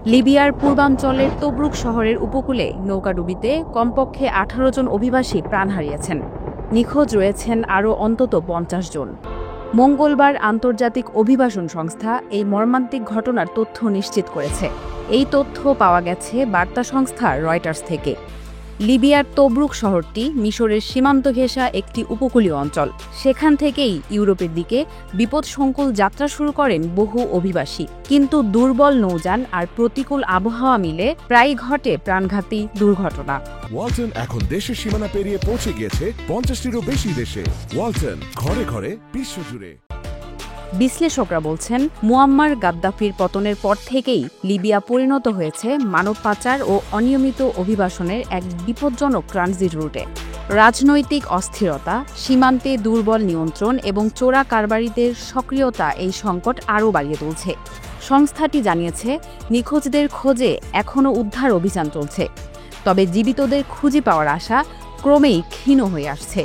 লিবিয়ার পূর্বাঞ্চলের তবরুক শহরের উপকূলে নৌকাডুবিতে কমপক্ষে ১৮ জন অভিবাসী প্রাণ হারিয়েছেন। নিখোঁজ রয়েছেন আরও অন্তত ৫০ জন। মঙ্গলবার আন্তর্জাতিক অভিবাসন সংস্থা এই মর্মান্তিক ঘটনার তথ্য নিশ্চিত করেছে। এই তথ্য পাওয়া গেছে বার্তা সংস্থা রয়টার্স থেকে। লিবিয়ার তবরুক শহরটি মিশরের সীমান্ত ঘেঁষা একটি উপকূলীয় অঞ্চল। সেখান থেকেই ইউরোপের দিকে বিপদসংকুল যাত্রা শুরু করেন বহু অভিবাসী। কিন্তু দুর্বল নৌযান আর প্রতিকূল আবহাওয়া মিলে প্রায়ই ঘটে প্রাণঘাতী দুর্ঘটনা। ওয়ালটন এখন দেশের সীমানা পেরিয়ে পৌঁছে গিয়েছে ৫০টিরও বেশি দেশে। ওয়ালটন, ঘরে ঘরে, বিশ্বজুড়ে। বিশ্লেষকরা বলছেন, মুয়াম্মার গাদ্দাফির পতনের পর থেকেই লিবিয়া পরিণত হয়েছে মানব পাচার ও অনিয়মিত অভিবাসনের এক বিপজ্জনক ট্রানজিট রুটে। রাজনৈতিক অস্থিরতা, সীমান্তে দুর্বল নিয়ন্ত্রণ এবং চোরা কারবারিদের সক্রিয়তা এই সংকট আরও বাড়িয়ে তুলছে। সংস্থাটি জানিয়েছে, নিখোঁজদের খোঁজে এখনও উদ্ধার অভিযান চলছে, তবে জীবিতদের খুঁজে পাওয়ার আশা ক্রমেই ক্ষীণ হয়ে আসছে।